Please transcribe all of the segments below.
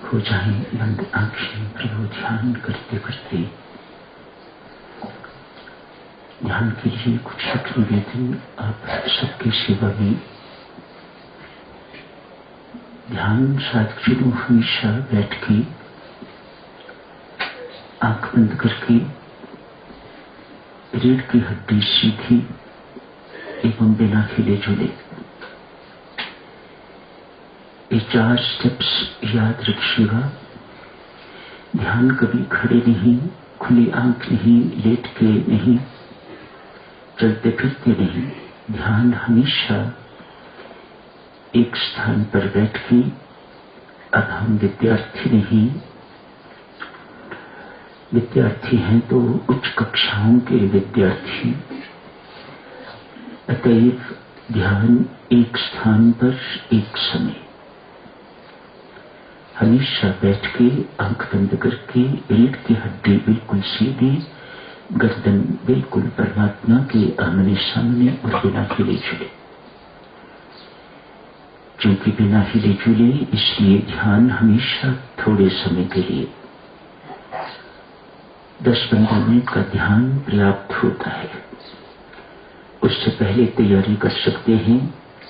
हो जाएं बंद आंखें प्रभु ध्यान करते करते। ध्यान के लिए कुछ निवेदन आप सबकी सेवा में। ध्यान साधक हमेशा बैठ के आंख बंद करके रीढ़ की हड्डी सीधी एवं बिना हिले झूले ये 4 स्टेप्स याद रखिएगा। ध्यान कभी खड़े नहीं, खुली आंख नहीं, लेट के नहीं, चलते फिरते नहीं। ध्यान हमेशा एक स्थान पर बैठ के। अब हम विद्यार्थी नहीं, विद्यार्थी हैं तो उच्च कक्षाओं के विद्यार्थी। अतएव ध्यान एक स्थान पर एक समय, हमेशा बैठ के आंख बंद करके रीढ़ की हड्डी बिल्कुल सीधी, गर्दन बिल्कुल परमात्मा के आमने सामने और बिना हिले झूले। क्योंकि बिना हिले झूले इसलिए ध्यान हमेशा थोड़े समय के लिए 10-15 मिनट का ध्यान पर्याप्त होता है। उससे पहले तैयारी कर सकते हैं।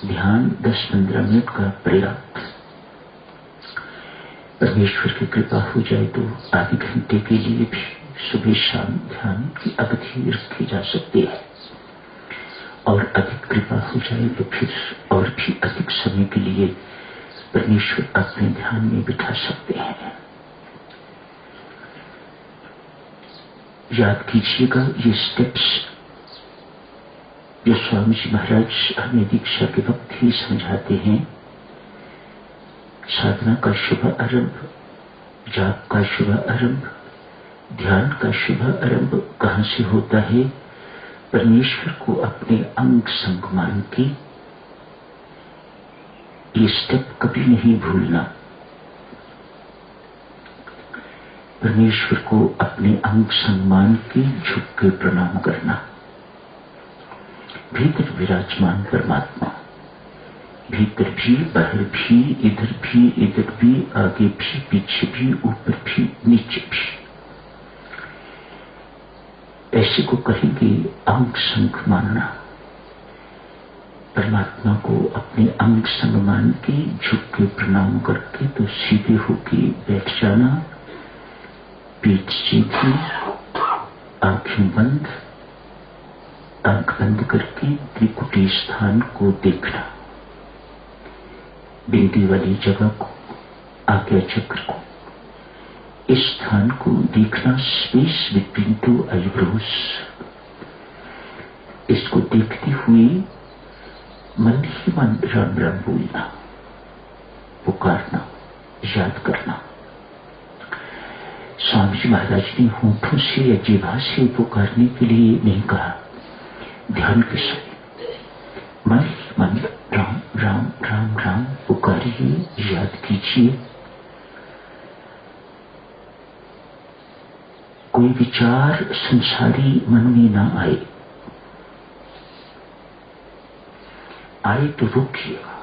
ध्यान 10-15 मिनट का पर्याप्त। परमेश्वर की कृपा हो जाए तो आधे घंटे के लिए भी सुबह शाम ध्यान की अवधि रखी जा सकती है, और अधिक कृपा हो जाए तो फिर और भी अधिक समय के लिए परमेश्वर अपने ध्यान में बिठा सकते हैं। याद कीजिएगा ये स्टेप्स जो स्वामी जी महाराज हमें दीक्षा के वक्त ही समझाते हैं। साधना का शुभ आरंभ, जाप का शुभ आरंभ, ध्यान का शुभ आरंभ कहां से होता है? परमेश्वर को अपने अंग संग मान के। ये स्टेप कभी नहीं भूलना। परमेश्वर को अपने अंग संग मान के झुक के प्रणाम करना। भीतर विराजमान परमात्मा, भीतर भी, बाहर भी, इधर भी, आगे भी, पीछे भी, ऊपर भी, नीचे भी। ऐसे को कहेंगे अंग संग मानना। परमात्मा को अपने अंग संग मान के झुक के प्रणाम करके तो सीधे होके बैठ जाना। पीठ सीधी, आंखें बंद, आंख बंद करके त्रिकुटी स्थान को देखना। बिंदी वाली जगह को, आज्ञा चक्र को, इस स्थान को देखना। Space between 2 eyebrows. इसको देखते हुए मन ही मन राम राम बोलना, पुकारना, याद करना। स्वामी जी महाराज ने होठों से या जिह्वा से पुकारने के लिए नहीं कहा। ध्यान के समय मन ही मन राम राम राम राम पुकारिए, याद कीजिए। कोई विचार संसारी मन में ना आए, आए तो रोकिएगा।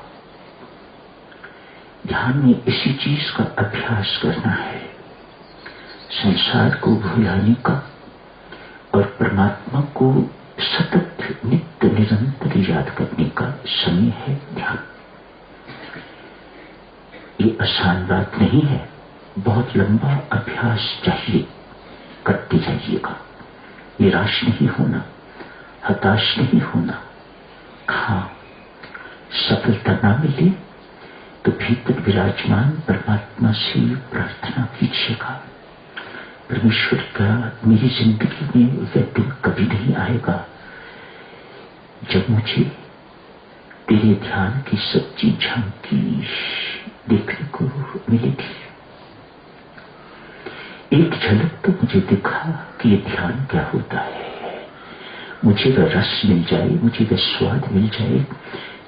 ध्यान में इसी चीज का अभ्यास करना है, संसार को भुलाने का और परमात्मा को सतत नित्य निरंतर याद करने का समय है ध्यान। ये आसान बात नहीं है, बहुत लंबा अभ्यास चाहिए। करते जाइएगा, निराश नहीं होना, हताश नहीं होना। हाँ, सफलता ना मिले तो भीतर विराजमान परमात्मा से प्रार्थना कीजिएगा। परमेश्वर का मेरी जिंदगी में वह दिन कभी नहीं आएगा जब मुझे तेरे ध्यान की सच्ची झांकी देखने को मिलेगी। एक झलक तो मुझे दिखा कि ये ध्यान क्या होता है। मुझे वह रस मिल जाए, मुझे वह स्वाद मिल जाए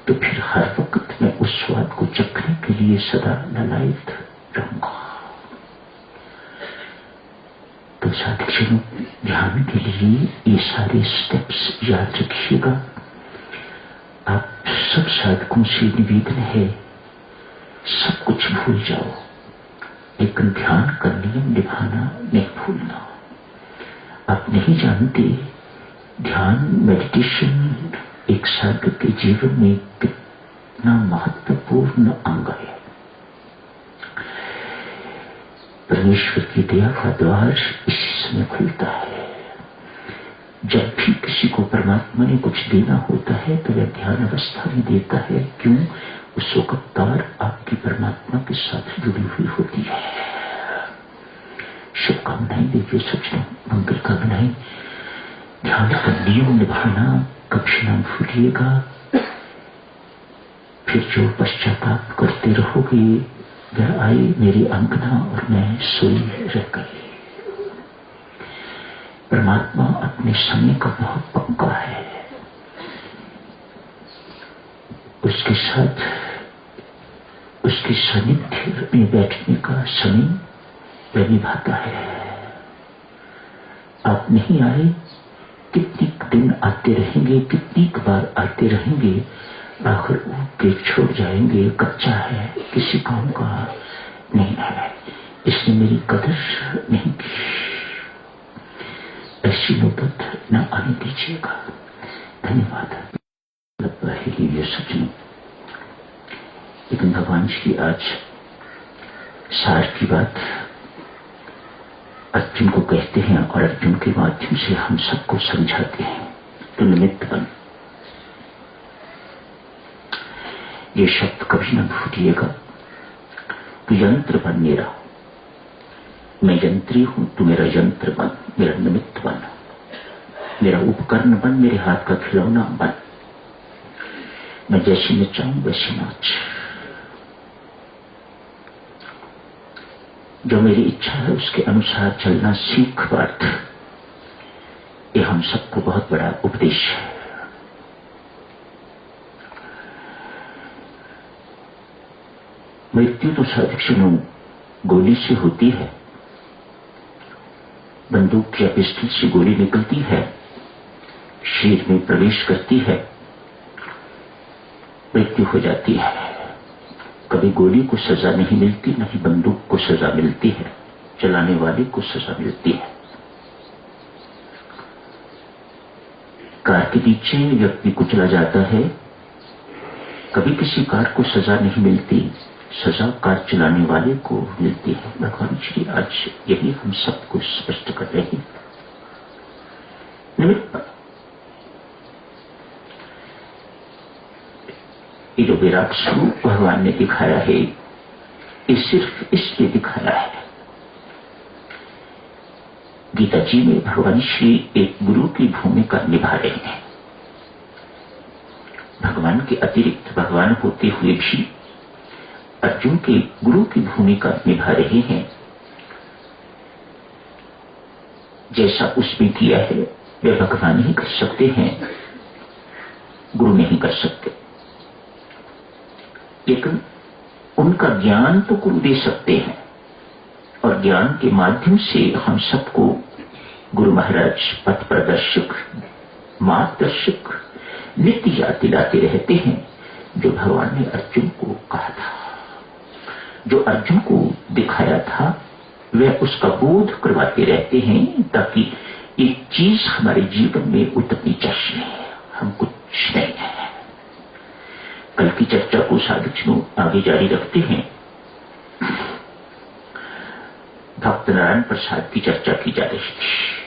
तो फिर हर वक्त मैं उस स्वाद को चखने के लिए सदा ललायत रहूंगा। तो साथियों, ध्यान के लिए ये सारे स्टेप्स याद रखिएगा। आप सब साधकों से निवेदन है, सब कुछ भूल जाओ, लेकिन ध्यान का नियम निभाना नहीं भूलना। आप नहीं जानते ध्यान मेडिटेशन एक साधक के जीवन में कितना महत्वपूर्ण अंग है। परमेश्वर की दया का द्वार इसी समय खुलता है। जब भी किसी को परमात्मा ने कुछ देना होता है तो वह ध्यान अवस्था में देता है। क्यों? उस वक्त तार आपकी परमात्मा के साथ जुड़ी हुई होती है। शुभकामनाएं दीजिए सज्जनों, मंगल कामनाएं। ध्यान का नियम निभाना कभी ना भूलिएगा। फिर जो पश्चाताप करते रहोगे, वह आई मेरी अंगना और मैं सोई रह गई। परमात्मा अपने समय का बहुत पक्का है। उसके साथ उसके सानिध्य में बैठने का समय वह निभाता है। आप नहीं आए, कितनी दिन आते रहेंगे, कितनी बार आते रहेंगे, आखिर के छोड़ जाएंगे। कच्चा है, किसी काम का नहीं है, इसने मेरी कदर नहीं की। ऐसी नौबत न आने दीजिएगा। धन्यवाद। ये सज्जनों, लेकिन भगवान जी आज सार की बात अर्जुन को कहते हैं और अर्जुन के माध्यम से हम सबको समझाते हैं। तो निमित्त बन, ये शब्द कभी न भूलिएगा। तो यंत्र बन मेरा, मैं यंत्री हूं, तू मेरा यंत्र बन, मेरा निमित्त बन, मेरा उपकरण बन, मेरे हाथ का खिलौना बन। मैं जैसे नचाऊं वैसे नाच। जो मेरी इच्छा है उसके अनुसार चलना सीख पार्थ। ये हम सबको बहुत बड़ा उपदेश है। मृत्यु तो साधिक्षणों गोली से होती है, बंदूक या पिस्टल से गोली निकलती है, शरीर में प्रवेश करती है, मृत्यु हो जाती है। कभी गोली को सजा नहीं मिलती, नहीं बंदूक को सजा मिलती है, चलाने वाले को सजा मिलती है। कार के पीछे व्यक्ति को चला जाता है, कभी किसी कार को सजा नहीं मिलती, सजा कार चलाने वाले को मिलती है। भगवान श्री आज यही हम सबको स्पष्ट कर रहे हैं। निमित्त ये जो विराट स्वरूप भगवान ने दिखाया है, ये सिर्फ इसलिए दिखाया है। गीता जी में भगवान श्री एक गुरु की भूमिका निभा रहे हैं। भगवान के अतिरिक्त भगवान होते हुए भी अर्जुन के गुरु की भूमिका निभा रहे हैं। जैसा उसमें किया है वे भगवान ही कर सकते हैं, गुरु नहीं कर सकते। लेकिन उनका ज्ञान तो गुरु दे सकते हैं और ज्ञान के माध्यम से हम सबको गुरु महाराज पथ प्रदर्शक, मार्गदर्शक नित्य याद दिलाते रहते हैं। जो भगवान ने अर्जुन को कहा था, जो अर्जुन को दिखाया था, वह उसका बोध करवाते रहते हैं ताकि एक चीज हमारे जीवन में उतरनी चाहिए। हम कुछ नहीं है। कल की चर्चा को साधुजनों आगे जारी रखते हैं। भक्त नारायण प्रसाद की चर्चा की जा रही थी।